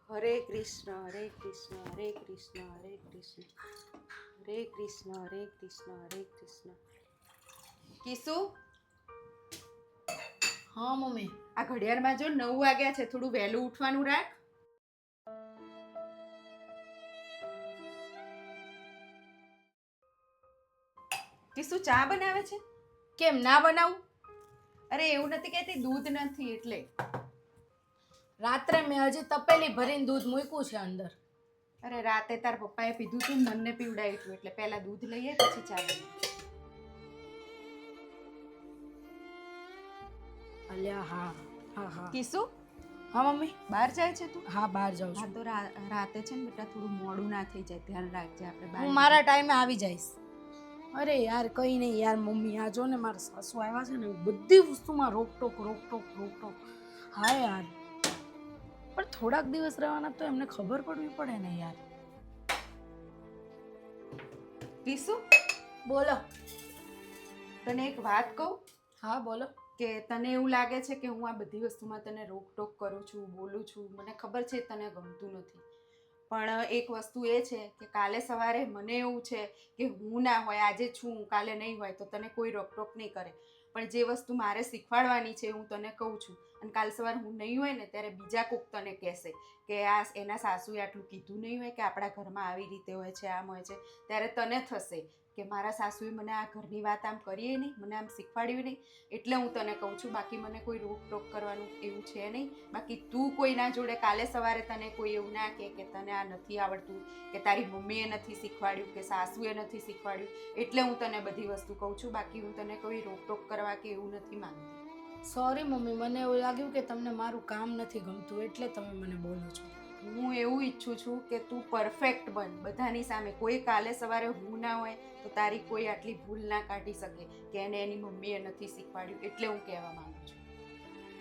હરે કૃષ્ણ હરે કૃષ્ણ હરે કૃષ્ણ હરે કૃષ્ણ હરે કૃષ્ણ હરે કૃષ્ણ હરે કૃષ્ણ. કિસુ, હા મમ્મી. આ ઘડિયાળમાં જો 9 વાગ્યા છે, થોડું વહેલું ઉઠવાનું રાખ. કિસુ, ચા બનાવે છે? કેમ ના બનાવું? અરે એવું નથી કહેતી, દૂધ નથી એટલે. રાત્રે મેં હજી તપેલી ભરીને દૂધ મૂક્યું છે અંદર. અરે રાતે તાર પપ્પાએ પીધું તું, મને પીવડાવ્યું હતું, એટલે પહેલા દૂધ લઈએ પછી ચા બનાવીએ. અલ્યા હા હા હા. કિસુ, હા મમ્મી. બહાર જાય છે તું? હા બહાર જાઉં હા છું. તો રાતે છે ને બેટા થોડું મોડું ના થઈ જાય, ધ્યાન રાખજે. આપણે બહાર હું મારા ટાઈમે આવી જઈશ. અરે યાર કઈ નહીં યાર મમ્મી, આ જો ને મારા સાસુ આવ્યા છે ને, બધી વસ્તુમાં રોકટોક રોકટોક રોકટોક. હા યાર, પણ થોડાક દિવસ રહેવાના તો એમને ખબર પડવી પડે ને યાર. કિસુ, બોલો. તને એક વાત કહું હા બોલો. કે તને એવું લાગે છે કે હું આ બધી વસ્તુમાં તને રોકટોક કરું છું, બોલું છું, મને ખબર છે તને ગમતું નથી, પણ એક વસ્તુ એ છે કે કાલે સવારે મને એવું છે કે હું ના હોય, આજે છું, કાલે નહીં હોય, તો તને કોઈ રોકટોક નહીં કરે. પણ જે વસ્તુ મારે શીખવાડવાની છે હું તને કહું છું, અને કાલ સવારે હું નહીં હોય ને ત્યારે બીજા કોક તને કહેશે કે આ એના સાસુએ આટલું કીધું નહીં હોય કે આપણા ઘરમાં આવી રીતે હોય છે, આમ હોય છે, ત્યારે તને થશે કે મારા સાસુએ મને આ ઘરની વાત આમ કરીએ નહીં, મને આમ શીખવાડ્યું નહીં, એટલે હું તને કહું છું. બાકી મને કોઈ રોકટોક કરવાનું એવું છે નહીં. બાકી તું કોઈના જોડે કાલે સવારે તને કોઈ એવું ના કહે કે તને આ નથી આવડતું, કે તારી મમ્મીએ નથી શીખવાડ્યું, કે સાસુએ નથી શીખવાડ્યું, એટલે હું તને બધી વસ્તુ કહું છું. બાકી હું તને કોઈ રોકટોક કરવા કે એવું નથી માંગતી. સોરી મમ્મી, મને એવું લાગ્યું કે તમને મારું કામ નથી ગમતું એટલે તમે મને બોલો છો. હું એવું ઈચ્છું છું કે તું પરફેક્ટ બન બધાની સામે. કોઈ કાલે સવારે હું ના હોય તો તારી કોઈ આટલી ભૂલ ના કાઢી શકે કે એને એની મમ્મીએ નથી શીખવાડ્યું, એટલે હું કહેવા માંગુ છું.